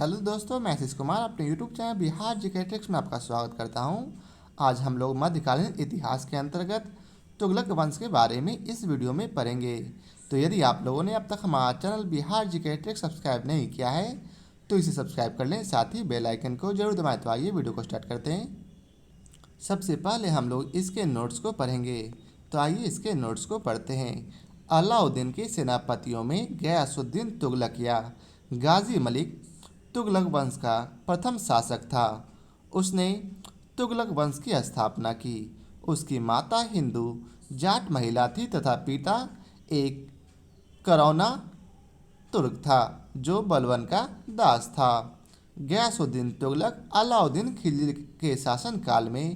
Hello दोस्तों, मैं आशीष कुमार अपने YouTube channel Bihar GK tricks में आपका स्वागत करता हूं। आज हम लोग मध्यकालीन इतिहास के अंतर्गत तुगलक वंश के बारे में इस वीडियो में पढ़ेंगे। तो यदि आप लोगों ने अब तक हमारा channel Bihar GK tricks subscribe नहीं किया है तो इसे सब्सक्राइब कर लें, साथ ही बेल आइकन को जरूर दबाएं। तो आइए वीडियो को स्टार्ट करते हैं। सबसे पहले हम लोग इसके नोट्स को पढ़ेंगे। तो आइए इसके नोट्स को पढ़ते हैं। अलाउद्दीन के सेनापतियों में गयासुद्दीन तुगलकिया गाजी मलिक तुगलक वंश का प्रथम शासक था। उसने तुगलक वंश की स्थापना की। उसकी माता हिंदू जाट महिला थी तथा पिता एक करौना तुर्क था जो बलबन का दास था। गयासुद्दीन तुगलक अलाउद्दीन खिलजी के शासनकाल में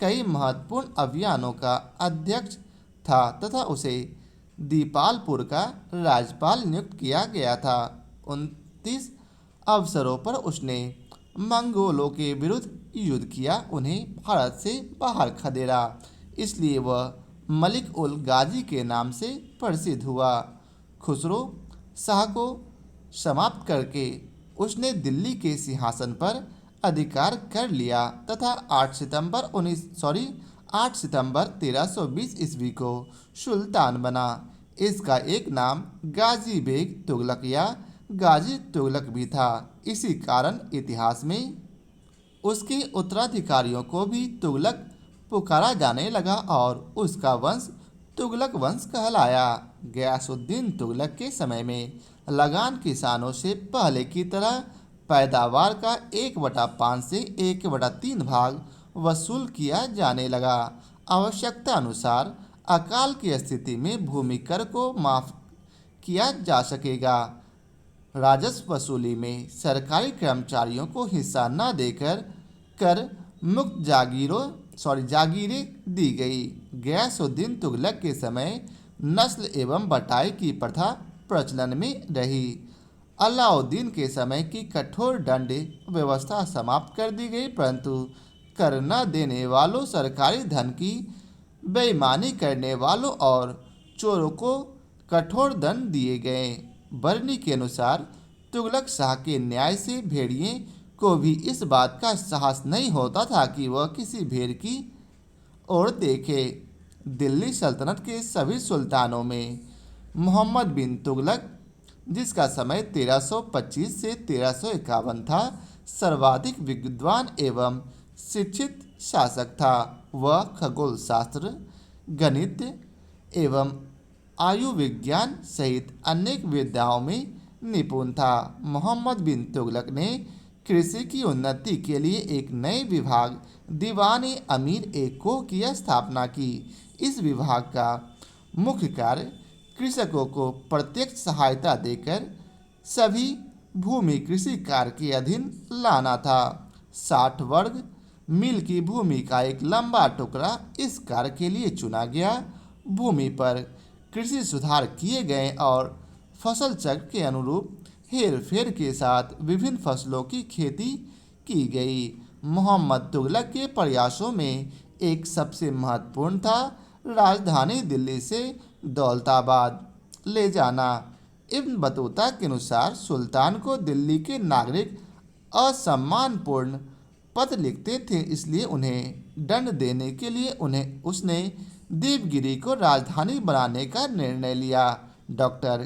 कई महत्वपूर्ण अभियानों का अध्यक्ष था तथा उसे दीपालपुर का राज्यपाल नियुक्त किया गया था। 29 अवसरों पर उसने मंगोलों के विरुद्ध युद्ध किया, उन्हें भारत से बाहर खदेड़ा, इसलिए वह मलिक उल गाजी के नाम से प्रसिद्ध हुआ। खुसरो शाह को समाप्त करके उसने दिल्ली के सिंहासन पर अधिकार कर लिया तथा 8 सितंबर 1320 ईस्वी को सुल्तान बना। इसका एक नाम गाजी बेग तुगलक या गाजी तुगलक भी था। इसी कारण इतिहास में उसके उत्तराधिकारियों को भी तुगलक पुकारा जाने लगा और उसका वंश तुगलक वंश कहलाया। गयासुद्दीन तुगलक के समय में लगान किसानों से पहले की तरह पैदावार का 1/5 से 1/3 भाग वसूल किया जाने लगा। आवश्यकता अनुसार अकाल की स्थिति में भूमि कर को माफ किया जा सकेगा। राजस्व वसूली में सरकारी कर्मचारियों को हिस्सा न देकर कर मुक्त जागीरें दी गई। गयासुद्दीन तुगलक के समय नस्ल एवं बटाई की प्रथा प्रचलन में रही। अलाउद्दीन के समय की कठोर दंड व्यवस्था समाप्त कर दी गई, परंतु कर न देने वालों, सरकारी धन की बेईमानी करने वालों और चोरों को कठोर दंड दिए गए। बरनी के अनुसार तुगलक शाह के न्याय से भेड़िए को भी इस बात का साहस नहीं होता था कि वह किसी भेड़ की ओर देखे। दिल्ली सल्तनत के सभी सुल्तानों में मोहम्मद बिन तुगलक, जिसका समय 1325 से 1351 था, सर्वाधिक विद्वान एवं शिक्षित शासक था। वह खगोल शास्त्र, गणित एवं आयु विज्ञान सहित अनेक विद्याओं में निपुण था। मोहम्मद बिन तुगलक ने कृषि की उन्नति के लिए एक नए विभाग दीवान अमीर एक कोह की स्थापना की। इस विभाग का मुख्य कार्य कृषकों को प्रत्यक्ष सहायता देकर सभी भूमि कृषि कार्य के अधीन लाना था। 60 वर्ग मील की भूमि का एक लंबा टुकड़ा इस कार्य के लिए चुना गया। भूमि पर कृषि सुधार किए गए और फसल चक्र के अनुरूप हेर फेर के साथ विभिन्न फसलों की खेती की गई। मोहम्मद तुगलक के प्रयासों में एक सबसे महत्वपूर्ण था राजधानी दिल्ली से दौलताबाद ले जाना। इब्न बतूता के अनुसार सुल्तान को दिल्ली के नागरिक असम्मानपूर्ण पत्र लिखते थे, इसलिए उन्हें दंड देने के लिए उसने देवगिरी को राजधानी बनाने का निर्णय लिया। डॉक्टर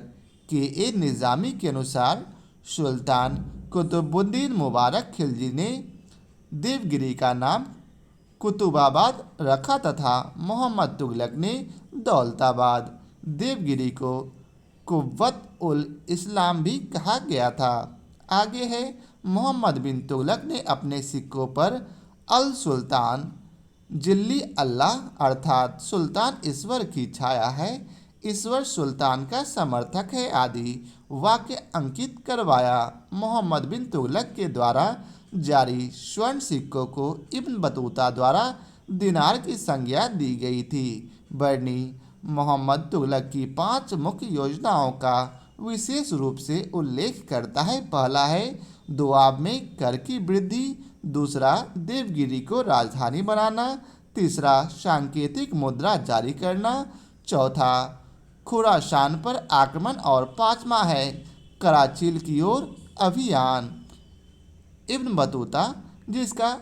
के निज़ामी के अनुसार सुल्तान कुतुबुद्दीन मुबारक खिलजी ने देवगिरी का नाम कुतुबाबाद रखा तथा मोहम्मद तुगलक ने दौलताबाद। देवगिरी को कुव्वत उल इस्लाम भी कहा गया था। आगे है, मोहम्मद बिन तुगलक ने अपने सिक्कों पर अल सुल्तान जिल्ली अल्लाह अर्थात सुल्तान ईश्वर की छाया है, ईश्वर सुल्तान का समर्थक है आदि वाक्य अंकित करवाया। मोहम्मद बिन तुगलक के द्वारा जारी स्वर्ण सिक्कों को इब्न बतूता द्वारा दिनार की संज्ञा दी गई थी। बरनी मोहम्मद तुगलक की 5 मुख्य योजनाओं का विशेष रूप से उल्लेख करता है। पहला है दोआब में कर की वृद्धि, दूसरा देवगिरी को राजधानी बनाना, तीसरा सांकेतिक मुद्रा जारी करना, चौथा खुरासान पर आक्रमण और 5वां है कराचील की ओर अभियान। इब्न बतूता, जिसका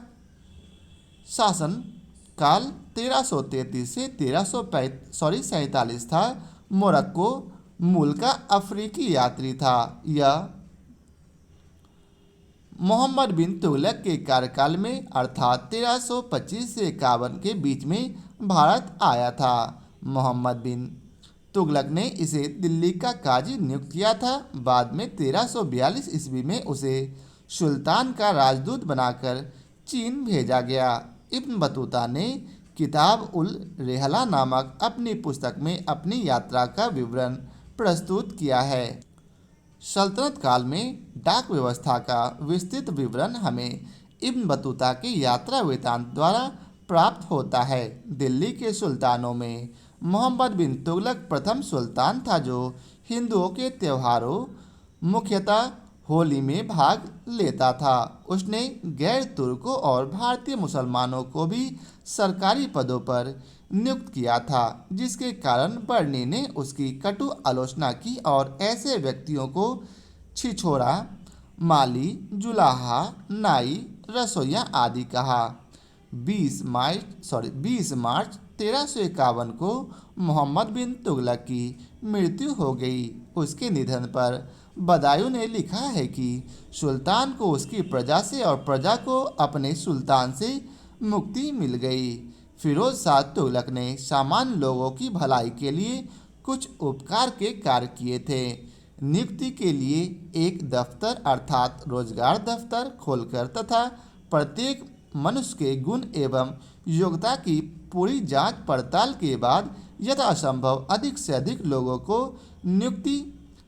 शासन काल 1333 से 1347 था, मोरक्को मूल का अफ्रीकी यात्री था। यह मोहम्मद बिन तुगलक के कार्यकाल में अर्थात 1325 से 51 के बीच में भारत आया था। मोहम्मद बिन तुगलक ने इसे दिल्ली का काजी नियुक्त किया था। बाद में 1342 ईस्वी में उसे सुल्तान का राजदूत बनाकर चीन भेजा गया। इब्न बतूता ने किताब उल रेहला नामक अपनी पुस्तक में अपनी यात्रा का विवरण प्रस्तुत किया है। सल्तनत काल में डाक व्यवस्था का विस्तृत विवरण हमें इब्न बतूता के यात्रा वृत्तांत द्वारा प्राप्त होता है। दिल्ली के सुल्तानों में मोहम्मद बिन तुगलक प्रथम सुल्तान था जो हिंदुओं के त्योहारों, मुख्यतः होली में भाग लेता था। उसने गैर तुर्कों और भारतीय मुसलमानों को भी सरकारी पदों पर नियुक्त किया था, जिसके कारण बर्नी ने उसकी कटु आलोचना की और ऐसे व्यक्तियों को छिछोरा, माली, जुलाहा, नाई, रसोइया आदि कहा। 20 मार्च 1351 को मोहम्मद बिन तुगलक की मृत्यु हो गई। उसके निधन पर बदायूं ने लिखा है कि सुल्तान को उसकी प्रजा से और प्रजा को अपने सुल्तान से मुक्ति मिल गई। फिरोज शाह तुगलक ने सामान्य लोगों की भलाई के लिए कुछ उपकार के कार्य किए थे। नियुक्ति के लिए एक दफ्तर अर्थात रोजगार दफ्तर खोलकर तथा प्रत्येक मनुष्य के गुण एवं योग्यता की पूरी जांच पड़ताल के बाद यथासंभव अधिक से अधिक लोगों को नियुक्ति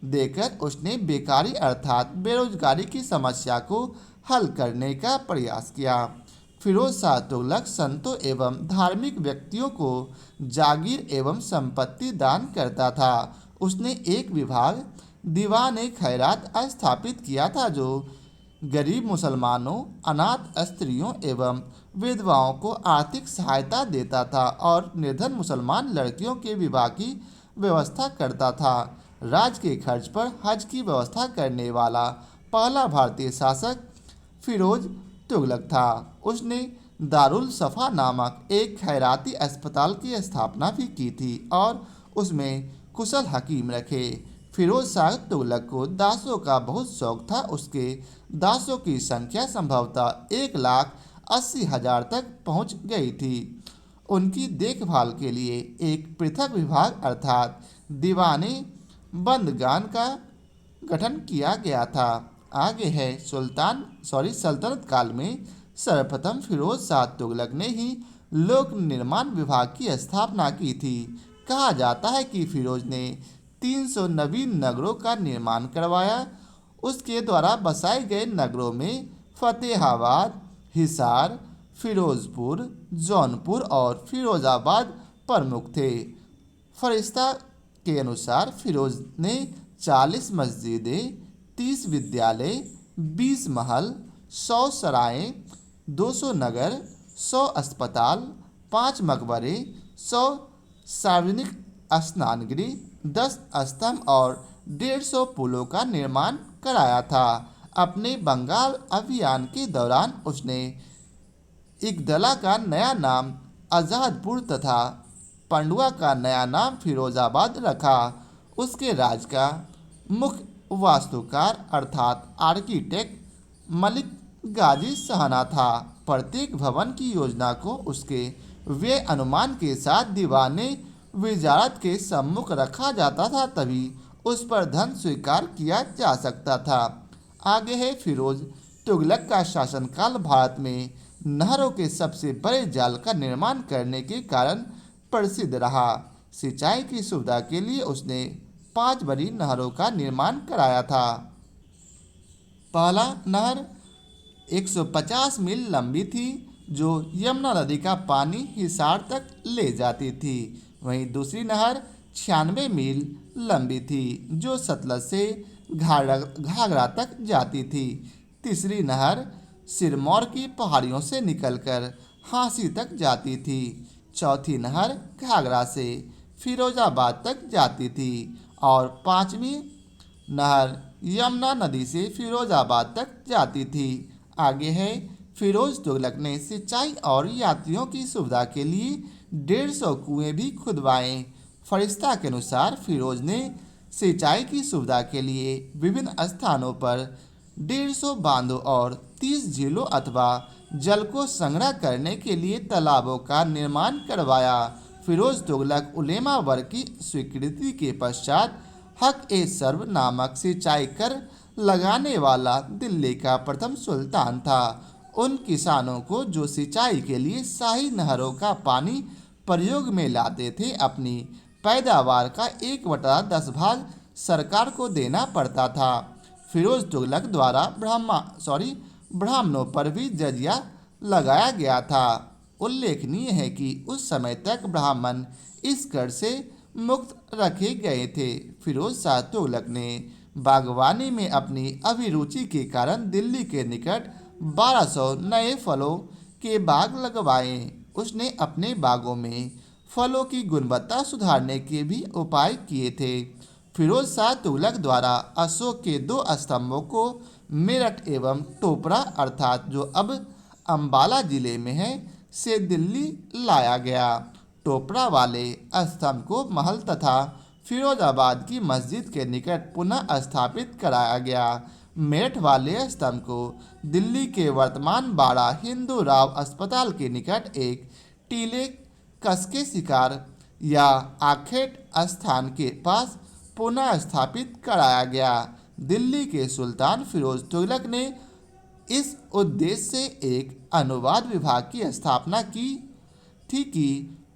देकर उसने बेकारी अर्थात बेरोजगारी की समस्या को हल करने का प्रयास किया। फिरोज शाह तुगलक संतों एवं धार्मिक व्यक्तियों को जागीर एवं संपत्ति दान करता था। उसने एक विभाग दीवान खैरात स्थापित किया था जो गरीब मुसलमानों, अनाथ स्त्रियों एवं विधवाओं को आर्थिक सहायता देता था और निर्धन मुसलमान लड़कियों के विवाह की व्यवस्था करता था। राज्य के खर्च पर हज की व्यवस्था करने वाला पहला भारतीय शासक फिरोज तुगलक था। उसने दारुल सफ़ा नामक एक खैराती अस्पताल की स्थापना भी की थी और उसमें कुशल हकीम रखे। फिरोज शाह तुगलक को दासों का बहुत शौक था। उसके दासों की संख्या संभवतः 1,80,000 तक पहुंच गई थी। उनकी देखभाल के लिए एक पृथक विभाग अर्थात दीवाने बंदगान का गठन किया गया था। आगे है सल्तनत काल में सर्वप्रथम फिरोज शाह तुगलक ने ही लोक निर्माण विभाग की स्थापना की थी। कहा जाता है कि फिरोज ने 300 नवीन नगरों का निर्माण करवाया। उसके द्वारा बसाए गए नगरों में फतेहाबाद, हिसार, फिरोजपुर, जौनपुर और फिरोजाबाद प्रमुख थे। फरिश्ता के अनुसार फिरोज ने 40 मस्जिदें, 30 विद्यालय, 20 महल, 100 सराएं, 200 नगर, 100 अस्पताल, 5 मकबरे, 100 सार्वजनिक स्नानगृह, 10 स्तंभ और 150 पुलों का निर्माण कराया था। अपने बंगाल अभियान के दौरान उसने इकदला का नया नाम आज़ादपुर तथा पंडुआ का नया नाम फिरोजाबाद रखा। उसके राज का मुख्य वास्तुकार अर्थात आर्किटेक्ट मलिक गाजी सहना था। प्रत्येक भवन की योजना को उसके व्यय अनुमान के साथ दीवाने वजारत के सम्मुख रखा जाता था, तभी उस पर धन स्वीकार किया जा सकता था। आगे है फिरोज तुगलक का शासनकाल भारत में नहरों के सबसे बड़े जाल का निर्माण करने के कारण प्रसिद्ध रहा। सिंचाई की सुविधा के लिए उसने 5 बड़ी नहरों का निर्माण कराया था। पहला नहर 150 मील लंबी थी जो यमुना नदी का पानी हिसार तक ले जाती थी। वहीं दूसरी नहर 96 मील लंबी थी जो सतलज से घाघरा तक जाती थी। तीसरी नहर सिरमौर की पहाड़ियों से निकलकर हांसी तक जाती थी। चौथी नहर घाघरा से फिरोजाबाद तक जाती थी और पांचवी नहर यमुना नदी से फिरोजाबाद तक जाती थी। आगे है, फिरोज तुगलक ने सिंचाई और यात्रियों की सुविधा के लिए 150 कुएं भी खुदवाए। फरिश्ता के अनुसार फिरोज ने सिंचाई की सुविधा के लिए विभिन्न स्थानों पर 150 बांधों और 30 झीलों अथवा जल को संग्रह करने के लिए तालाबों का निर्माण करवाया। फिरोज तुगलक उलेमा वर्ग की स्वीकृति के पश्चात हक ए सर्व नामक सिंचाई कर लगाने वाला दिल्ली का प्रथम सुल्तान था। उन किसानों को जो सिंचाई के लिए शाही नहरों का पानी प्रयोग में लाते थे, अपनी पैदावार का 1/10 भाग सरकार को देना पड़ता था। फिरोज तुगलक द्वारा ब्राह्मणों पर भी जजिया लगाया गया था। उल्लेखनीय है कि उस समय तक ब्राह्मण इस कर से मुक्त रखे गए थे। फिरोज शाह तुगलक ने बागवानी में अपनी अभिरुचि के कारण दिल्ली के निकट 1200 नए फलों के बाग लगवाए। उसने अपने बागों में फलों की गुणवत्ता सुधारने के भी उपाय किए थे। फिरोज शाह तुगलक द्वारा अशोक के 2 स्तंभों को मेरठ एवं टोपरा अर्थात जो अब अंबाला जिले में है से दिल्ली लाया गया। टोपरा वाले स्तंभ को महल तथा फिरोजाबाद की मस्जिद के निकट पुनः स्थापित कराया गया। मेरठ वाले स्तंभ को दिल्ली के वर्तमान बाड़ा हिंदू राव अस्पताल के निकट एक टीले कसके शिकार या आखेट स्थान के पास पुनः स्थापित कराया गया। दिल्ली के सुल्तान फिरोज तुगलक ने इस उद्देश्य से एक अनुवाद विभाग की स्थापना की थी कि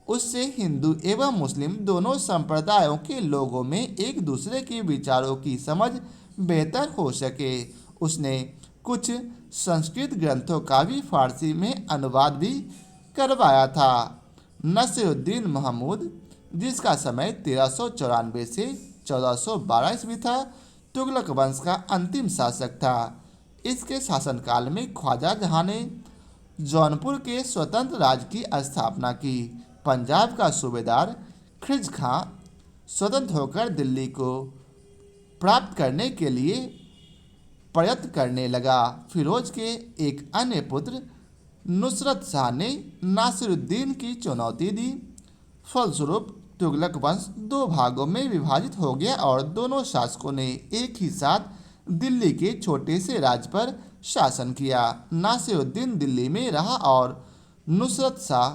उससे हिंदू एवं मुस्लिम दोनों संप्रदायों के लोगों में एक दूसरे के विचारों की समझ बेहतर हो सके। उसने कुछ संस्कृत ग्रंथों का भी फारसी में अनुवाद भी करवाया था। नसीरुद्दीन महमूद, जिसका समय 1394 से 1412 ईस्वी था, तुगलक वंश का अंतिम शासक था। इसके शासनकाल में ख्वाजा जहां ने जौनपुर के स्वतंत्र राज्य की स्थापना की। पंजाब का सूबेदार खिज खां स्वतंत्र होकर दिल्ली को प्राप्त करने के लिए प्रयत्न करने लगा। फिरोज के एक अन्य पुत्र नुसरत शाह ने नासिरुद्दीन की चुनौती दी। फलस्वरूप तुगलक वंश 2 भागों में विभाजित हो गया और दोनों शासकों ने एक ही साथ दिल्ली के छोटे से राज्य पर शासन किया। नासिरुद्दीन दिल्ली में रहा और नुसरत शाह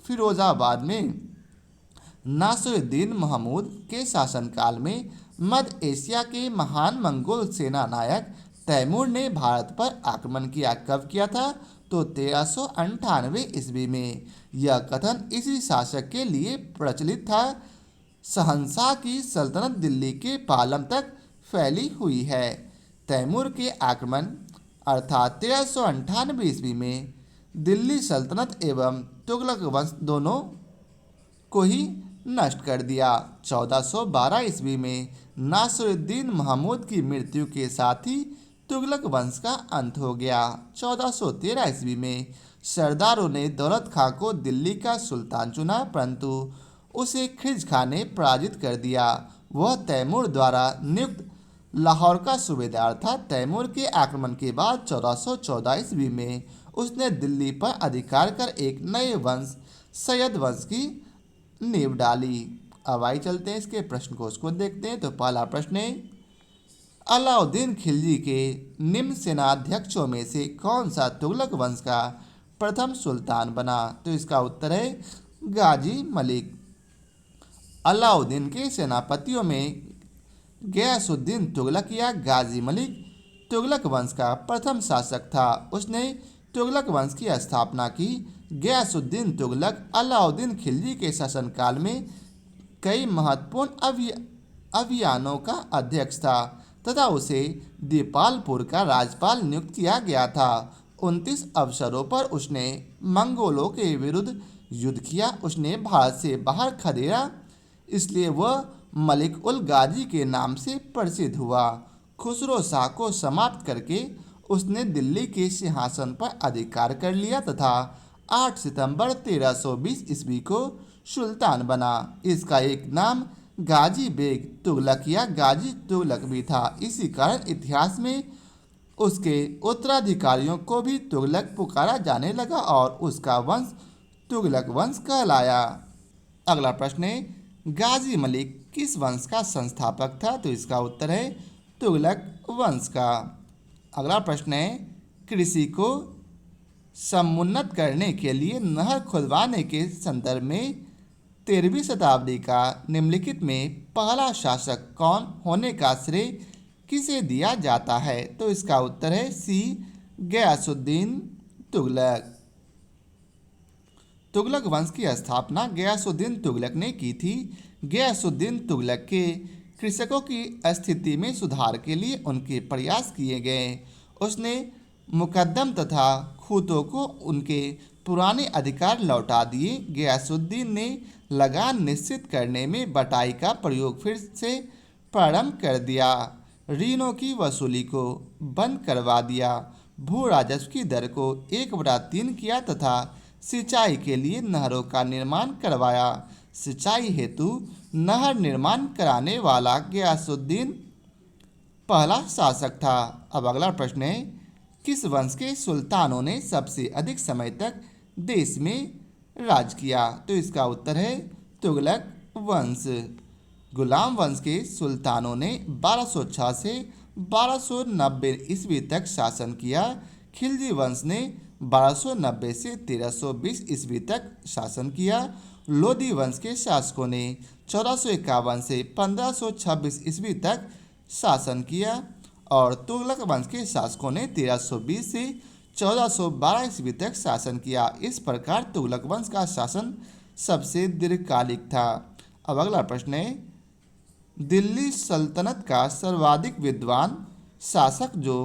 फिरोजाबाद में। नासिरुद्दीन महमूद के शासनकाल में मध्य एशिया के महान मंगोल सेना नायक तैमूर ने भारत पर आक्रमण किया। कब किया था? तो 1398 ईस्वी में। यह कथन इसी शासक के लिए प्रचलित था। शहंशाह की सल्तनत दिल्ली के पालम तक फैली हुई है। तैमूर के आक्रमण अर्थात 1398 ईस्वी में दिल्ली सल्तनत एवं तुगलक वंश दोनों को ही नष्ट कर दिया। 1412 ईस्वी में नासिरुद्दीन महमूद की मृत्यु के साथ ही तुगलक वंश का अंत हो गया। 1413 ईस्वी में सरदारों ने दौलत खां को दिल्ली का सुल्तान चुना, परंतु उसे खिज खां ने पराजित कर दिया। वह तैमूर द्वारा नियुक्त लाहौर का सूबेदार था। तैमूर के आक्रमण के बाद 1414 ईस्वी में उसने दिल्ली पर अधिकार कर एक नए वंश सैयद वंश की नींव डाली। अब आइए चलते हैं इसके प्रश्न को उसको देखते हैं। तो पहला प्रश्न है, अलाउद्दीन खिलजी के निम्न सेनाध्यक्षों में से कौन सा तुगलक वंश का प्रथम सुल्तान बना? तो इसका उत्तर है गाजी मलिक। अलाउद्दीन के सेनापतियों में गयासुद्दीन तुगलक या गाजी मलिक तुगलक वंश का प्रथम शासक था। उसने तुगलक वंश की स्थापना की। गयासुद्दीन तुगलक अलाउद्दीन खिलजी के शासनकाल में कई महत्वपूर्ण अभियानों का अध्यक्ष था तथा उसे दीपालपुर का राज्यपाल नियुक्त किया गया था। 29 अवसरों पर उसने मंगोलों के विरुद्ध युद्ध किया। उसने भारत से बाहर खदेड़ा, इसलिए वह मलिक उल गाजी के नाम से प्रसिद्ध हुआ। खुसरो शाह को समाप्त करके उसने दिल्ली के सिंहासन पर अधिकार कर लिया तथा 8 सितंबर 1320 ईस्वी को सुल्तान बना। इसका एक नाम गाजी बेग तुगलक या गाजी तुगलक भी था। इसी कारण इतिहास में उसके उत्तराधिकारियों को भी तुगलक पुकारा जाने लगा और उसका वंश तुगलक वंश कहलाया। अगला प्रश्न है, गाजी मलिक किस वंश का संस्थापक था? तो इसका उत्तर है तुगलक वंश का। अगला प्रश्न है, कृषि को समुन्नत करने के लिए नहर खुदवाने के संदर्भ में 13वीं शताब्दी का निम्नलिखित में पहला शासक कौन होने का श्रेय किसे दिया जाता है? तो इसका उत्तर है सी, गयासुद्दीन तुगलक। तुगलक वंश की स्थापना गयासुद्दीन तुगलक ने की थी। गयासुद्दीन तुगलक के कृषकों की स्थिति में सुधार के लिए उनके प्रयास किए गए। उसने मुकद्दम तथा खूतों को उनके पुराने अधिकार लौटा दिए। गयासुद्दीन ने लगान निश्चित करने में बटाई का प्रयोग फिर से प्रारंभ कर दिया। ऋणों की वसूली को बंद करवा दिया। भू राजस्व की दर को 1/3 किया तथा सिंचाई के लिए नहरों का निर्माण करवाया। सिंचाई हेतु नहर निर्माण कराने वाला गयासुद्दीन पहला शासक था। अब अगला प्रश्न है, किस वंश के सुल्तानों ने सबसे अधिक समय तक देश में राज किया? तो इसका उत्तर है तुगलक वंश। गुलाम वंश के सुल्तानों ने 1206 से 1290 ईस्वी तक शासन किया। खिलजी वंश ने 1290 से 1320 ईस्वी तक शासन किया। लोदी वंश के शासकों ने 1451 से 1526 ईस्वी तक शासन किया और तुगलक वंश के शासकों ने 1320 से 1412 ईस्वी तक शासन किया। इस प्रकार तुगलक वंश का शासन सबसे दीर्घकालिक था। अब अगला प्रश्न है, दिल्ली सल्तनत का सर्वाधिक विद्वान शासक जो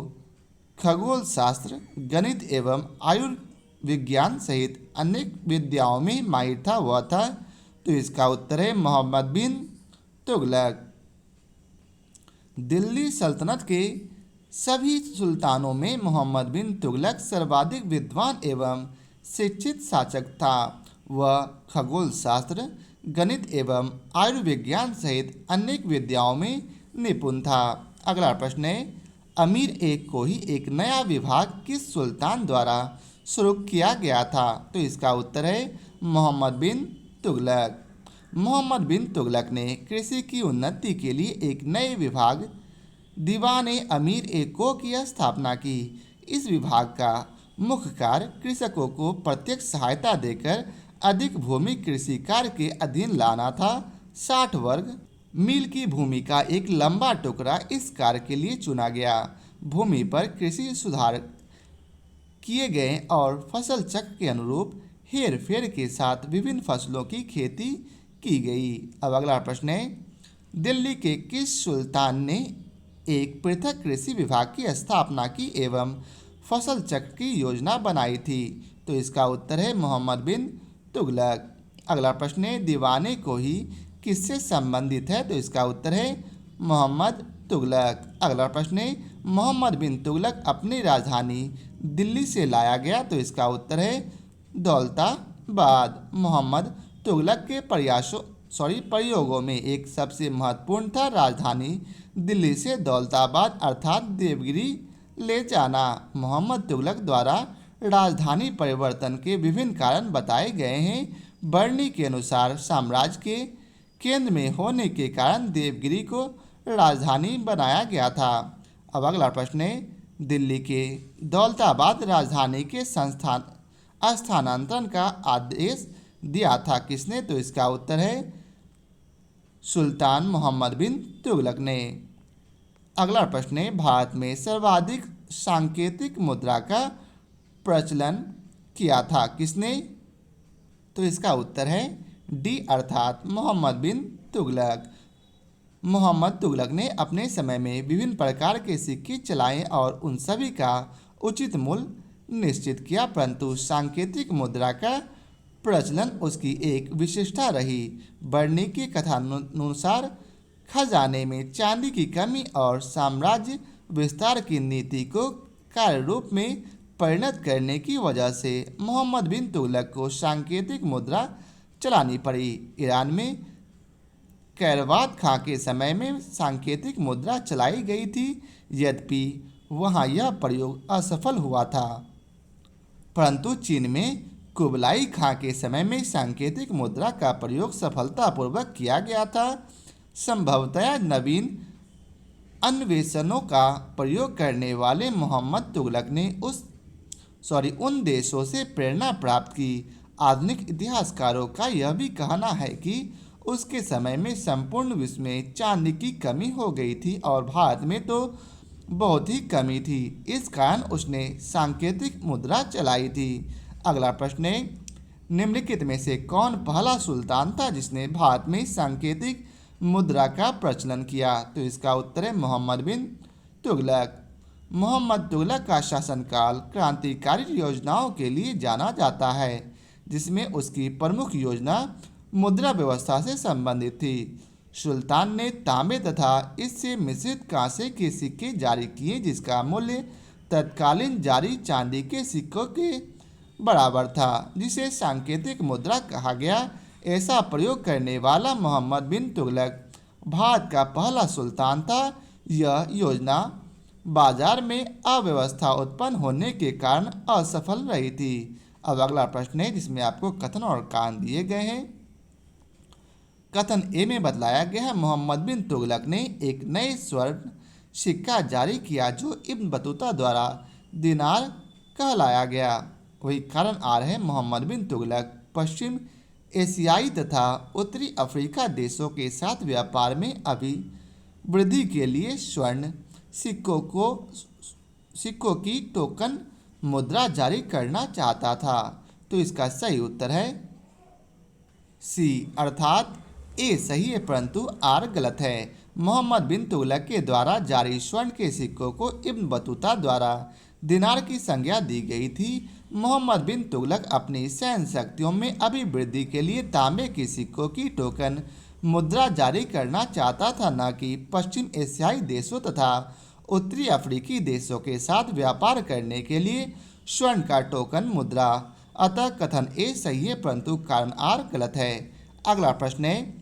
खगोल शास्त्र, गणित एवं आयुर्विज्ञान सहित अनेक विद्याओं में माहिर था वह था? तो इसका उत्तर है मोहम्मद बिन तुगलक। दिल्ली सल्तनत के सभी सुल्तानों में मोहम्मद बिन तुगलक सर्वाधिक विद्वान एवं शिक्षित शासक था। वह खगोल शास्त्र, गणित एवं आयुर्विज्ञान सहित अनेक विद्याओं में निपुण था। अगला प्रश्न है, अमीर एक को ही एक नया विभाग किस सुल्तान द्वारा शुरू किया गया था? तो इसका उत्तर है मोहम्मद बिन तुगलक। मोहम्मद बिन तुगलक ने कृषि की उन्नति के लिए एक नए विभाग दीवान अमीर एक को की स्थापना की। इस विभाग का मुख्य कार्य कृषकों को प्रत्यक्ष सहायता देकर अधिक भूमि कृषि कार्य के अधीन लाना था। 60 वर्ग मील की भूमि का एक लंबा टुकड़ा इस कार्य के लिए चुना गया। भूमि पर कृषि सुधार किए गए और फसल चक्र के अनुरूप हेर फेर के साथ विभिन्न फसलों की खेती की गई। अब अगला प्रश्न है, दिल्ली के किस सुल्तान ने एक पृथक कृषि विभाग की स्थापना की एवं फसल चक्र की योजना बनाई थी? तो इसका उत्तर है मोहम्मद बिन तुगलक। अगला प्रश्न है, दीवाने को ही किससे संबंधित है? तो इसका उत्तर है मोहम्मद तुगलक। अगला प्रश्न है, मोहम्मद बिन तुगलक अपनी राजधानी दिल्ली से लाया गया? तो इसका उत्तर है दौलताबाद। मोहम्मद तुगलक के प्रयोगों में एक सबसे महत्वपूर्ण था राजधानी दिल्ली से दौलताबाद अर्थात देवगिरी ले जाना। मोहम्मद तुगलक द्वारा राजधानी परिवर्तन के विभिन्न कारण बताए गए हैं। बर्नी के अनुसार साम्राज्य के केंद्र में होने के कारण देवगिरी को राजधानी बनाया गया था। अब अगला प्रश्न है, दिल्ली के दौलताबाद राजधानी के स्थानांतरण का आदेश दिया था किसने? तो इसका उत्तर है सुल्तान मोहम्मद बिन तुगलक ने। अगला प्रश्न है, भारत में सर्वाधिक सांकेतिक मुद्रा का प्रचलन किया था किसने? तो इसका उत्तर है डी अर्थात मोहम्मद बिन तुगलक। मोहम्मद तुगलक ने अपने समय में विभिन्न प्रकार के सिक्के चलाए और उन सभी का उचित मूल्य निश्चित किया, परंतु सांकेतिक मुद्रा का प्रचलन उसकी एक विशेषता रही। बर्नी के कथानुसार खजाने में चांदी की कमी और साम्राज्य विस्तार की नीति को कार्य रूप में परिणत करने की वजह से मोहम्मद बिन तुगलक को सांकेतिक मुद्रा चलानी पड़ी। ईरान में कैरवात खां के समय में सांकेतिक मुद्रा चलाई गई थी, यद्यपि वहाँ यह प्रयोग असफल हुआ था। परंतु चीन में कुबलाई खां के समय में सांकेतिक मुद्रा का प्रयोग सफलतापूर्वक किया गया था। संभवतः नवीन अन्वेषणों का प्रयोग करने वाले मोहम्मद तुगलक ने उन देशों से प्रेरणा प्राप्त की। आधुनिक इतिहासकारों का यह भी कहना है कि उसके समय में संपूर्ण विश्व में चांदी की कमी हो गई थी और भारत में तो बहुत ही कमी थी। इस कारण उसने सांकेतिक मुद्रा चलाई थी। अगला प्रश्न है, निम्नलिखित में से कौन पहला सुल्तान था जिसने भारत में सांकेतिक मुद्रा का प्रचलन किया? तो इसका उत्तर है मोहम्मद बिन तुगलक। मोहम्मद तुगलक का शासनकाल क्रांतिकारी योजनाओं के लिए जाना जाता है, जिसमें उसकी प्रमुख योजना मुद्रा व्यवस्था से संबंधित थी। सुल्तान ने तांबे तथा इससे मिश्रित कांसे के सिक्के जारी किए, जिसका मूल्य तत्कालीन जारी चांदी के सिक्कों के बराबर था, जिसे सांकेतिक मुद्रा कहा गया। ऐसा प्रयोग करने वाला मोहम्मद बिन तुगलक भारत का पहला सुल्तान था। यह योजना बाजार में अव्यवस्था उत्पन्न होने के कारण असफल रही थी। अब अगला प्रश्न है जिसमें आपको कथन और कारण दिए गए हैं। कथन ए में बतलाया गया है, मोहम्मद बिन तुगलक ने एक नए स्वर्ण सिक्का जारी किया जो इब्न बतूता द्वारा दिनार कहलाया गया। वही कारण आ रहे हैं, मोहम्मद बिन तुगलक पश्चिम एशियाई तथा उत्तरी अफ्रीका देशों के साथ व्यापार में अभिवृद्धि के लिए स्वर्ण सिक्कों की टोकन मुद्रा जारी करना चाहता था। तो इसका सही उत्तर है सी, अर्थात ए सही है परंतु आर गलत है। मोहम्मद बिन तुगलक के द्वारा जारी स्वर्ण के सिक्कों को इब्न बतूता द्वारा दिनार की संज्ञा दी गई थी। मोहम्मद बिन तुगलक अपनी सैन्य शक्तियों में अभिवृद्धि के लिए तांबे के सिक्कों की टोकन मुद्रा जारी करना चाहता था, न कि पश्चिम एशियाई देशों तथा उत्तरी अफ्रीकी देशों के साथ व्यापार करने के लिए स्वर्ण का टोकन मुद्रा। अतः कथन ए सही है परंतु कारण आर गलत है। अगला प्रश्न है,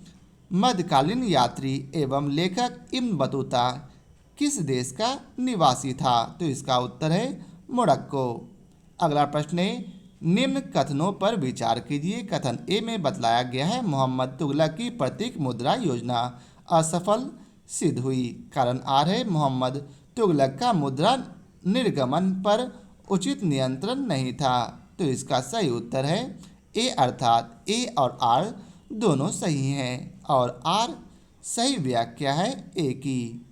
मध्यकालीन यात्री एवं लेखक इब्न बतूता किस देश का निवासी था? तो इसका उत्तर है मोरक्को। अगला प्रश्न है, निम्न कथनों पर विचार कीजिए। कथन ए में बतलाया गया है, मोहम्मद तुगलक की प्रतीक मुद्रा योजना असफल सिद्ध हुई। कारण आर है, मोहम्मद तुगलक का मुद्रा निर्गमन पर उचित नियंत्रण नहीं था। तो इसका सही उत्तर है ए, अर्थात ए और आर दोनों सही हैं और आर सही व्याख्या है ए की।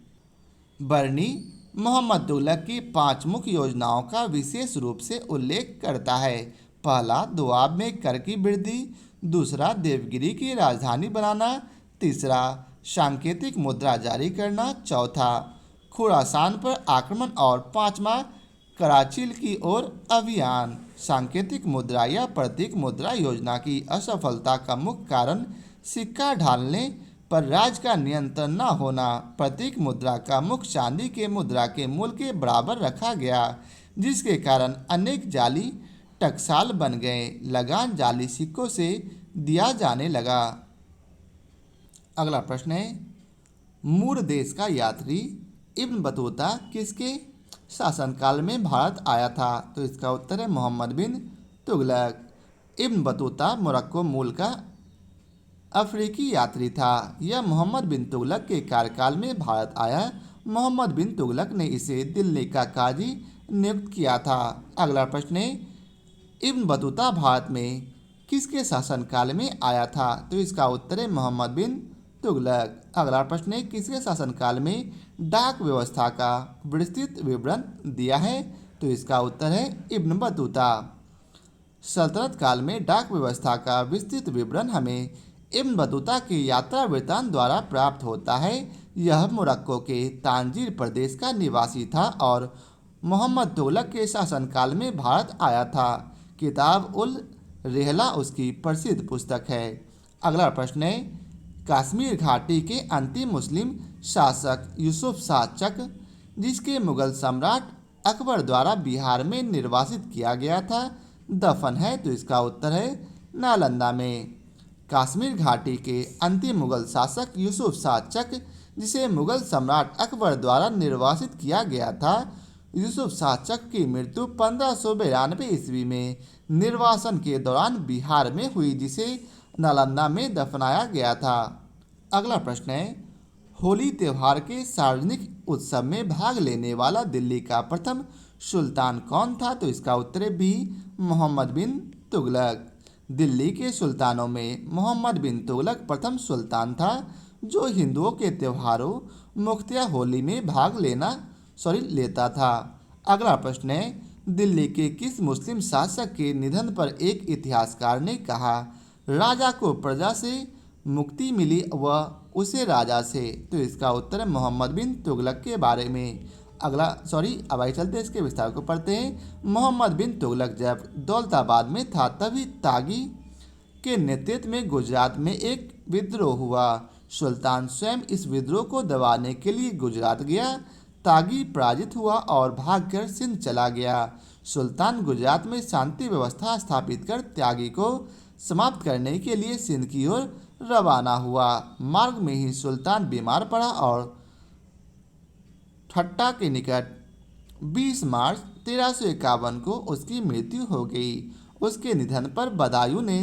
बर्नी मोहम्मद तुगलक की 5 मुख्य योजनाओं का विशेष रूप से उल्लेख करता है। पहला, दोआब में कर की वृद्धि। दूसरा, देवगिरी की राजधानी बनाना। तीसरा, सांकेतिक मुद्रा जारी करना। चौथा, खुरासान पर आक्रमण। और पांचवा, कराचिल की ओर अभियान। सांकेतिक मुद्रा या प्रतीक मुद्रा योजना की असफलता का मुख्य कारण सिक्का ढालने पर राज्य का नियंत्रण न होना। प्रतीक मुद्रा का मुख चांदी के मुद्रा के मूल के बराबर रखा गया, जिसके कारण अनेक जाली टकसाल बन गए। लगान जाली सिक्कों से दिया जाने लगा। अगला प्रश्न है, मूर देश का यात्री इब्न बतूता किसके शासनकाल में भारत आया था? तो इसका उत्तर है मोहम्मद बिन तुगलक। इब्न बतूता मोरक्को मूल का अफ्रीकी यात्री था। यह मोहम्मद बिन तुगलक के कार्यकाल में भारत आया। मोहम्मद बिन तुगलक ने इसे दिल्ली का काजी नियुक्त किया था। अगला प्रश्न है, इब्न बतूता भारत में किसके शासनकाल में आया था? तो इसका उत्तर है मोहम्मद बिन तुगलक। अगला प्रश्न है, किसके शासनकाल में डाक व्यवस्था का विस्तृत विवरण दिया है? तो इसका उत्तर है इब्न बतूता। सल्तनत काल में डाक व्यवस्था का विस्तृत विवरण हमें इब्न बतूता की यात्रा वृत्तांत द्वारा प्राप्त होता है। यह मोरक्को के तांजीर प्रदेश का निवासी था और मोहम्मद तुगलक के शासनकाल में भारत आया था। किताब उल रेहला उसकी प्रसिद्ध पुस्तक है। अगला प्रश्न है, कश्मीर घाटी के अंतिम मुस्लिम शासक यूसुफ शाह चक, जिसके मुगल सम्राट अकबर द्वारा बिहार में निर्वासित किया गया था, दफन है। तो इसका उत्तर है नालंदा में। कश्मीर घाटी के अंतिम मुगल शासक यूसुफ शाह चक, जिसे मुगल सम्राट अकबर द्वारा निर्वासित किया गया था, यूसुफ शासक की मृत्यु 1592 ईस्वी में निर्वासन के दौरान बिहार में हुई, जिसे नालंदा में दफनाया गया था। अगला प्रश्न है, होली त्यौहार के सार्वजनिक उत्सव में भाग लेने वाला दिल्ली का प्रथम सुल्तान कौन था? तो इसका उत्तर है बी, मोहम्मद बिन तुगलक। दिल्ली के सुल्तानों में मोहम्मद बिन तुगलक प्रथम सुल्तान था जो हिंदुओं के त्योहारों मुख्तिया होली में भाग लेता था। अगला प्रश्न है, दिल्ली के किस मुस्लिम शासक के निधन पर एक इतिहासकार ने कहा, राजा को प्रजा से मुक्ति मिली व उसे राजा से? तो इसका उत्तर है मोहम्मद बिन तुगलक के बारे में। अब आइए चलते इसके विस्तार को पढ़ते हैं। मोहम्मद बिन तुगलक जब दौलताबाद में था तभी तागी के नेतृत्व में गुजरात में एक विद्रोह हुआ। सुल्तान स्वयं इस विद्रोह को दबाने के लिए गुजरात गया। तागी पराजित हुआ और भागकर सिंध चला गया। सुल्तान गुजरात में शांति व्यवस्था स्थापित कर त्यागी को समाप्त करने के लिए सिंध की ओर रवाना हुआ। मार्ग में ही सुल्तान बीमार पड़ा और ठट्टा के निकट 20 मार्च 1351 को उसकी मृत्यु हो गई। उसके निधन पर बदायूं ने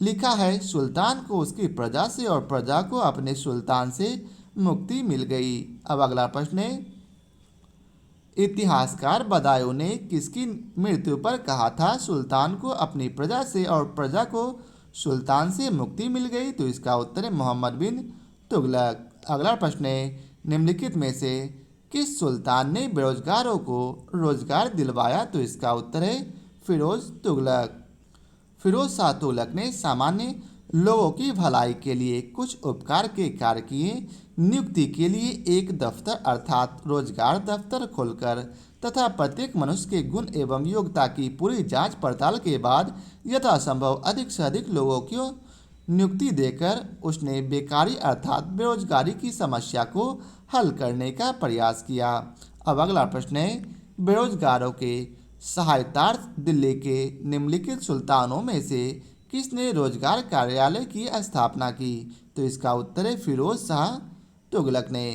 लिखा है, सुल्तान को उसकी प्रजा से और प्रजा को अपने सुल्तान से मुक्ति मिल गई। अब अगला प्रश्न है, इतिहासकार बदायूं ने किसकी मृत्यु पर कहा था, सुल्तान को अपनी प्रजा से और प्रजा को सुल्तान से मुक्ति मिल गई? तो इसका उत्तर है मोहम्मद बिन तुगलक। अगला प्रश्न है, निम्नलिखित में से किस सुल्तान ने बेरोजगारों को रोजगार दिलवाया? तो इसका उत्तर है फिरोज तुगलक। फिरोज शाह तुगलक ने सामान्य लोगों की भलाई के लिए कुछ उपकार के कार्य किए। नियुक्ति के लिए एक दफ्तर अर्थात रोजगार दफ्तर खोलकर तथा प्रत्येक मनुष्य के गुण एवं योग्यता की पूरी जांच पड़ताल के बाद यथासंभव अधिक से अधिक लोगों को नियुक्ति देकर उसने बेकारी अर्थात बेरोजगारी की समस्या को हल करने का प्रयास किया। अब अगला प्रश्न है, बेरोजगारों के सहायतार्थ दिल्ली के निम्नलिखित सुल्तानों में से किसने रोजगार कार्यालय की स्थापना की? तो इसका उत्तर है फिरोज शाह तुगलक ने।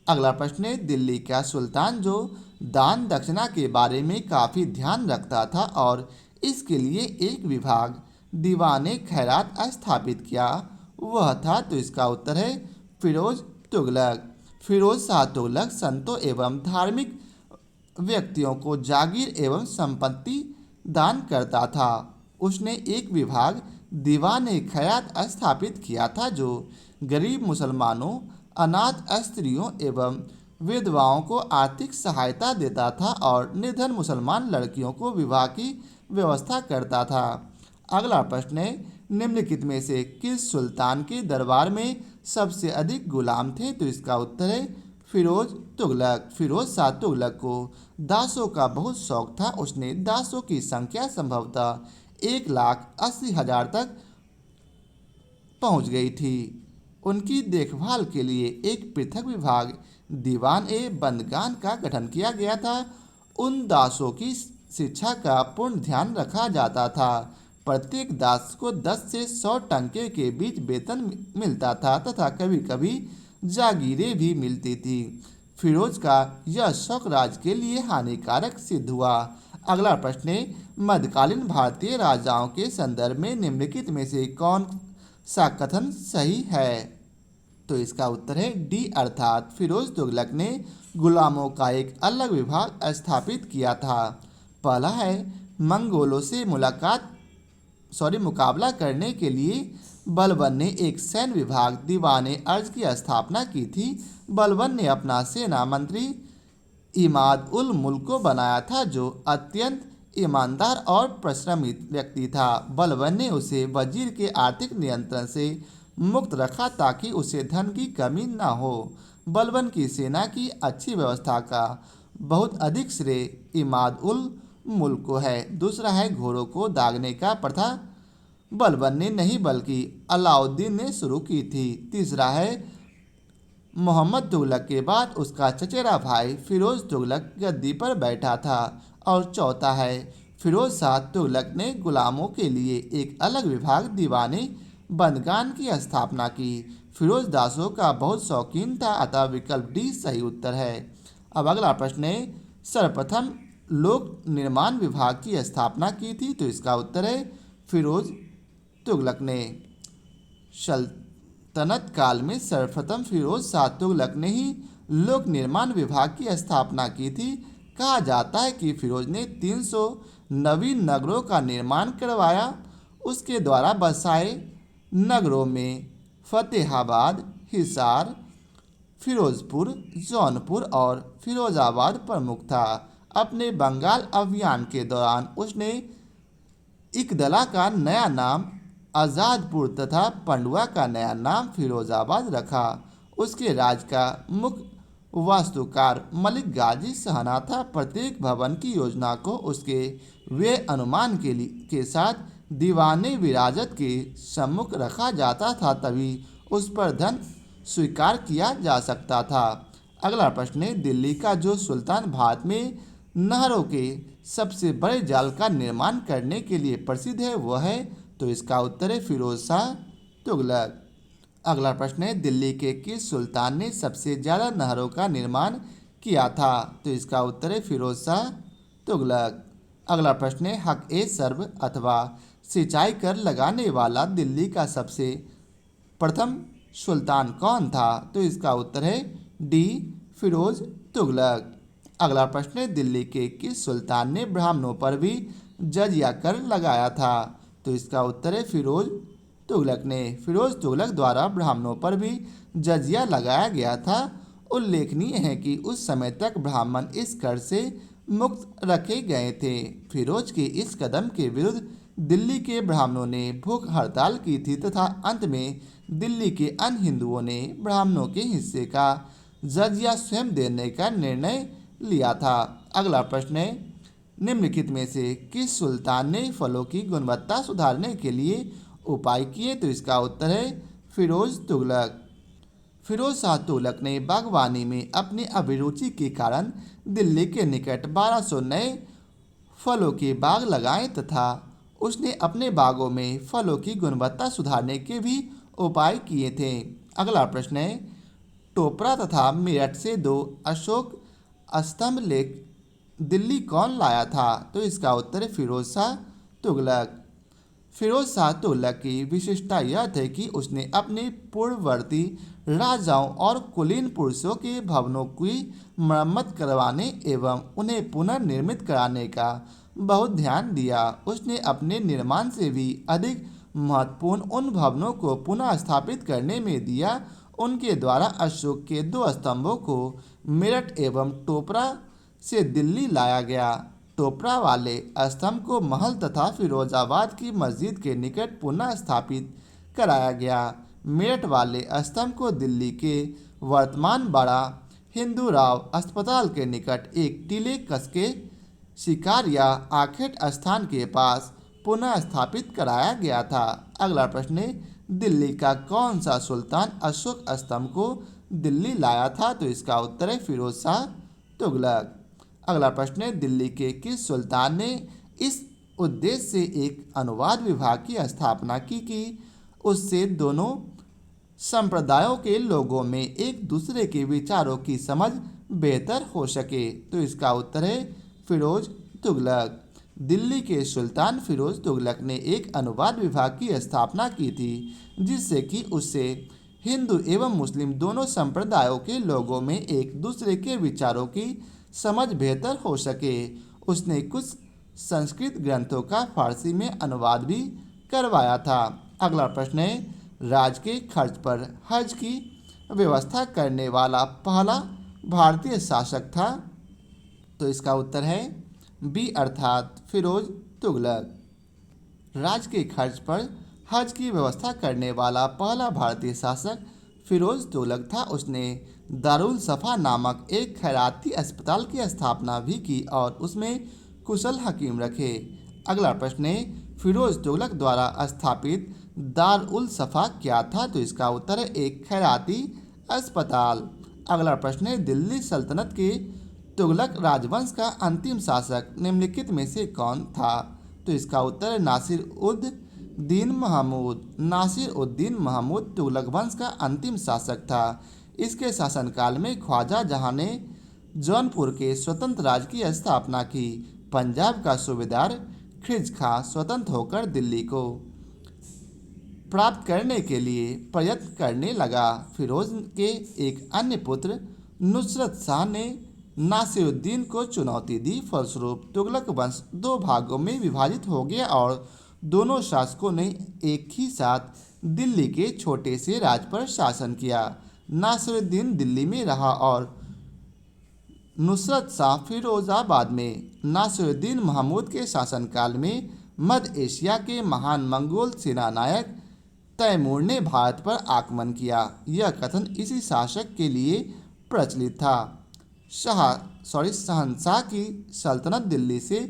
अगला प्रश्न है, दिल्ली का सुल्तान जो दान दक्षिणा के बारे में काफ़ी ध्यान रखता था और इसके लिए एक विभाग दीवाने खैरात स्थापित किया, वह था? तो इसका उत्तर है फिरोज तुगलक। फिरोज शाह तुगलक संतों एवं धार्मिक व्यक्तियों को जागीर एवं संपत्ति दान करता था। उसने एक विभाग दीवाने खैरात स्थापित किया था जो गरीब मुसलमानों, अनाथ स्त्रियों एवं विधवाओं को आर्थिक सहायता देता था और निर्धन मुसलमान लड़कियों को विवाह की व्यवस्था करता था। अगला प्रश्न है, निम्नलिखित में से किस सुल्तान के दरबार में सबसे अधिक गुलाम थे? तो इसका उत्तर है फिरोज तुगलक। फिरोज शाह तुगलक को दासों का बहुत शौक था। उसने दासों की संख्या संभवतः 1,80,000 तक पहुंच गई थी। उनकी देखभाल के लिए एक पृथक विभाग दीवान ए बंदगान का गठन किया गया था। उन दासों की शिक्षा का पूर्ण ध्यान रखा जाता था। प्रत्येक दास को 10 से 100 टंके के बीच वेतन मिलता था तथा कभी कभी जागीरें भी मिलती थी। फिरोज का यह शौक राज्य के लिए हानिकारक सिद्ध हुआ। अगला प्रश्न है, मध्यकालीन भारतीय राजाओं के संदर्भ में निम्नलिखित में से कौन सा कथन सही है? तो इसका उत्तर है डी अर्थात फिरोज तुगलक ने गुलामों का एक अलग विभाग स्थापित किया था। पहला है, मंगोलों से मुकाबला करने के लिए बलबन ने एक सैन्य विभाग दीवाने अर्ज की स्थापना की थी। बलबन ने अपना सेना मंत्री इमाद उल मुल्क को बनाया था जो अत्यंत ईमानदार और परिश्रमी व्यक्ति था। बलबन ने उसे वजीर के आर्थिक नियंत्रण से मुक्त रखा ताकि उसे धन की कमी न हो। बलबन की सेना की अच्छी व्यवस्था का बहुत अधिक श्रेय इमाद उल मुल्क को है। दूसरा है, घोड़ों को दागने का प्रथा बलबन ने नहीं बल्कि अलाउद्दीन ने शुरू की थी। तीसरा है, मोहम्मद तुगलक के बाद उसका चचेरा भाई फिरोज तुगलक गद्दी पर बैठा था। और चौथा है, फिरोज शाह तुगलक ने गुलामों के लिए एक अलग विभाग दीवाने बंदगान की स्थापना की। फिरोज दासों का बहुत शौकीन था, अतः विकल्प डी सही उत्तर है। अब अगला प्रश्न है, सर्वप्रथम लोक निर्माण विभाग की स्थापना की थी? तो इसका उत्तर है फिरोज तुगलक ने। सल्तनत काल में सर्वप्रथम फिरोज शाह तुगलक ने ही लोक निर्माण विभाग की स्थापना की थी। कहा जाता है कि फिरोज ने 300 नवीन नगरों का निर्माण करवाया। उसके द्वारा बसाए नगरों में फतेहाबाद, हिसार, फिरोजपुर, जौनपुर और फिरोजाबाद प्रमुख था। अपने बंगाल अभियान के दौरान उसने इकदला का नया नाम आज़ादपुर तथा पंडुआ का नया नाम फिरोजाबाद रखा। उसके राज का मुख्य वास्तुकार मलिक गाजी सहना था। प्रत्येक भवन की योजना को उसके व्यय अनुमान के साथ दीवाने विराजत के सम्मुख रखा जाता था, तभी उस पर धन स्वीकार किया जा सकता था। अगला प्रश्न है, दिल्ली का जो सुल्तान भारत में नहरों के सबसे बड़े जाल का निर्माण करने के लिए प्रसिद्ध है वह है? तो इसका उत्तर है फिरोज शाह तुगलक। अगला प्रश्न है, दिल्ली के किस सुल्तान ने सबसे ज़्यादा नहरों का निर्माण किया था? तो इसका उत्तर है फिरोज शाह तुगलक। अगला प्रश्न है, हक ए सर्व अथवा सिंचाई कर लगाने वाला दिल्ली का सबसे प्रथम सुल्तान कौन था? तो इसका उत्तर है डी फिरोज तुगलक। अगला प्रश्न है, दिल्ली के किस सुल्तान ने ब्राह्मणों पर भी जजिया कर लगाया था? तो इसका उत्तर है फिरोज तुगलक ने। फिरोज तुगलक द्वारा ब्राह्मणों पर भी जजिया लगाया गया था। उल्लेखनीय है कि उस समय तक ब्राह्मण इस कर से मुक्त रखे गए थे। फिरोज के इस कदम के विरुद्ध दिल्ली के ब्राह्मणों ने भूख हड़ताल की थी तथा अंत में दिल्ली के अन्य हिंदुओं ने ब्राह्मणों के हिस्से का जजिया स्वयं देने का निर्णय लिया था। अगला प्रश्न है, निम्नलिखित में से किस सुल्तान ने फलों की गुणवत्ता सुधारने के लिए उपाय किए? तो इसका उत्तर है फिरोज तुगलक। फिरोज शाह तुगलक ने बागवानी में अपनी अभिरुचि के कारण दिल्ली के निकट 1200 नए फलों के बाग लगाए तथा उसने अपने बागों में फलों की गुणवत्ता सुधारने के भी उपाय किए थे। अगला प्रश्न है, टोपरा तथा मेरठ से 2 अशोक स्तंभ लेख दिल्ली कौन लाया था? तो इसका उत्तर है फिरोज शाह तुगलक। फिरोज शाह तुगलक की विशेषता यह थी कि उसने अपने पूर्ववर्ती राजाओं और कुलीन पुरुषों के भवनों की मरम्मत करवाने एवं उन्हें पुनर्निर्मित कराने का बहुत ध्यान दिया। उसने अपने निर्माण से भी अधिक महत्वपूर्ण उन भवनों को पुनः स्थापित करने में दिया। उनके द्वारा अशोक के 2 स्तंभों को मेरठ एवं टोपरा से दिल्ली लाया गया। टोपरा वाले स्तंभ को महल तथा फिरोजाबाद की मस्जिद के निकट पुनः स्थापित कराया गया। मेरठ वाले स्तंभ को दिल्ली के वर्तमान बड़ा हिंदूराव अस्पताल के निकट एक टीले कसके शिकार या आखेट स्थान के पास पुनः स्थापित कराया गया था। अगला प्रश्न है, दिल्ली का कौन सा सुल्तान अशोक स्तंभ को दिल्ली लाया था? तो इसका उत्तर है फिरोज शाह तुगलक। अगला प्रश्न है, दिल्ली के किस सुल्तान ने इस उद्देश्य से एक अनुवाद विभाग की स्थापना की उससे दोनों संप्रदायों के लोगों में एक दूसरे के विचारों की समझ बेहतर हो सके? तो इसका उत्तर है फिरोज तुगलक। दिल्ली के सुल्तान फिरोज तुगलक ने एक अनुवाद विभाग की स्थापना की थी जिससे कि उससे हिंदू एवं मुस्लिम दोनों संप्रदायों के लोगों में एक दूसरे के विचारों की समझ बेहतर हो सके। उसने कुछ संस्कृत ग्रंथों का फारसी में अनुवाद भी करवाया था। अगला प्रश्न है, राज के खर्च पर हज की व्यवस्था करने वाला पहला भारतीय शासक था? तो इसका उत्तर है बी अर्थात फिरोज तुगलक। राज के खर्च पर हज की व्यवस्था करने वाला पहला भारतीय शासक फिरोज तुगलक था। उसने दारुल सफ़ा नामक एक खैराती अस्पताल की स्थापना भी की और उसमें कुशल हकीम रखे। अगला प्रश्न है, फिरोज तुगलक द्वारा स्थापित दारुल सफ़ा क्या था? तो इसका उत्तर है एक खैराती अस्पताल। अगला प्रश्न है, दिल्ली सल्तनत के तुगलक राजवंश का अंतिम शासक निम्नलिखित में से कौन था? तो इसका उत्तर है नासिर उद दीन महमूद। नासिर उद दीन महमूद तुगलक वंश का अंतिम शासक था। इसके शासनकाल में ख्वाजा जहां ने जौनपुर के स्वतंत्र राज्य की स्थापना की। पंजाब का सूबेदार खिज खां स्वतंत्र होकर दिल्ली को प्राप्त करने के लिए प्रयत्न करने लगा। फिरोज के एक अन्य पुत्र नुसरत शाह ने नासिरुद्दीन को चुनौती दी। फलस्वरूप तुगलक वंश दो भागों में विभाजित हो गया और दोनों शासकों ने एक ही साथ दिल्ली के छोटे से राज्य पर शासन किया। नासिरुद्दीन दिल्ली में रहा और नुसरत शाह फिरोजाबाद में। नासिरुद्दीन महमूद के शासनकाल में मध्य एशिया के महान मंगोल सेनानायक तैमूर ने भारत पर आक्रमण किया। यह कथन इसी शासक के लिए प्रचलित था। शहंशाह की सल्तनत दिल्ली से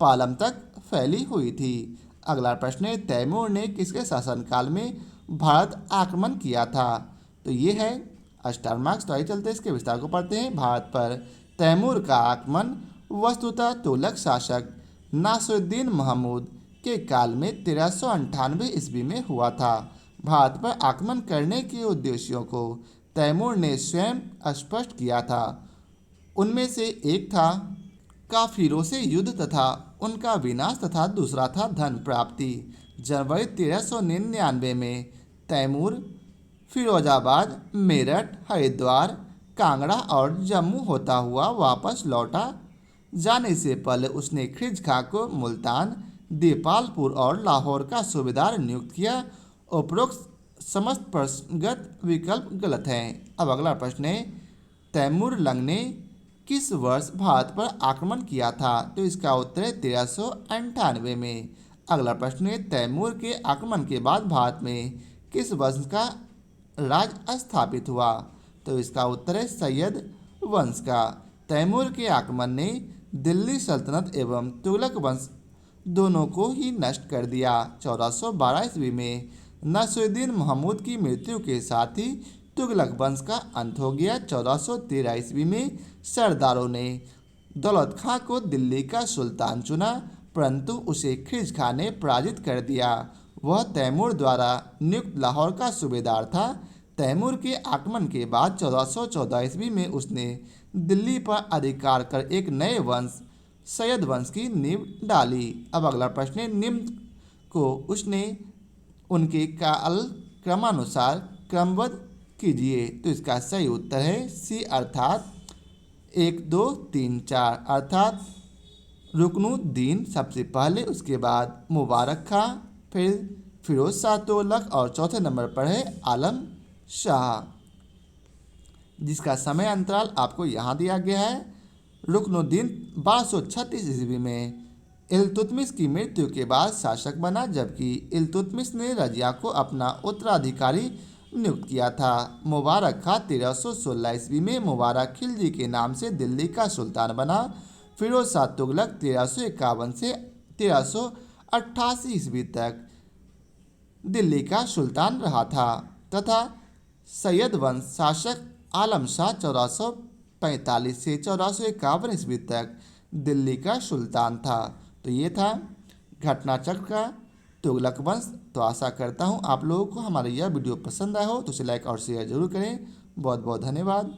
पालम तक फैली हुई थी। अगला प्रश्न है, तैमूर ने किसके शासनकाल में भारत आक्रमण किया था? तो ये है स्टार मार्क्स। तो आइए चलते इसके विस्तार को पढ़ते हैं। भारत पर तैमूर का आक्रमण वस्तुतः तुगलक शासक नासिरुद्दीन महमूद के काल में 1398 ईस्वी में हुआ था। भारत पर आक्रमण करने के उद्देश्यों को तैमूर ने स्वयं स्पष्ट किया था। उनमें से एक था काफिरों से युद्ध तथा उनका विनाश तथा दूसरा था धन प्राप्ति। जनवरी 1399 में तैमूर फिरोजाबाद, मेरठ, हरिद्वार, कांगड़ा और जम्मू होता हुआ वापस लौटा। जाने से पहले उसने खिज खां को मुल्तान, देपालपुर और लाहौर का सूबेदार नियुक्त किया। उपरोक्त समस्त प्रश्नगत विकल्प गलत हैं। अब अगला प्रश्न है, तैमूर लंग ने किस वर्ष भारत पर आक्रमण किया था? तो इसका उत्तर है 1398 में। अगला प्रश्न है, तैमूर के आक्रमण के बाद भारत में किस वंश का राज स्थापित हुआ? तो इसका उत्तर है सैयद वंश का। तैमूर के आक्रमण ने दिल्ली सल्तनत एवं तुगलक वंश दोनों को ही नष्ट कर दिया। 1412 ईस्वी में नासिरुद्दीन महमूद की मृत्यु के साथ ही तुगलक वंश का अंत हो गया। 1413 ईस्वी में सरदारों ने दौलत खां को दिल्ली का सुल्तान चुना, परंतु उसे खिज खां ने पराजित कर दिया। वह तैमूर द्वारा नियुक्त लाहौर का सूबेदार था। तैमूर के आक्रमण के बाद 1414 ईस्वी में उसने दिल्ली पर अधिकार कर एक नए वंश सैयद वंश की नींव डाली। अब अगला प्रश्न है, निम्न को उसने उनके काल क्रमानुसार क्रमबद्ध कीजिए। तो इसका सही उत्तर है सी, अर्थात 1 2 3 4, अर्थात रुकनुद्दीन सबसे पहले, उसके बाद मुबारक खां, फिर फिरोज शाह तुगलक और चौथे नंबर पर है आलम शाह, जिसका समय अंतराल आपको यहाँ दिया गया है। रुकनुद्दीन 1236 ईस्वी में इल्तुतमिश की मृत्यु के बाद शासक बना, जबकि इल्तुतमिश ने रजिया को अपना उत्तराधिकारी नियुक्त किया था। मुबारक खां 1316 ईस्वी में मुबारक खिलजी के नाम से दिल्ली का सुल्तान बना। फिरोज शाह तुगलक 1351 से 1388 ईस्वी तक दिल्ली का सुल्तान रहा था तथा सैयद वंश शासक आलम शाह 1445 से 1451 ईस्वी तक दिल्ली का सुल्तान था। तो ये था घटनाचक्र का तुगलक वंश। तो आशा करता हूँ आप लोगों को हमारा यह वीडियो पसंद आया हो, तो इसे लाइक और शेयर जरूर करें। बहुत बहुत धन्यवाद।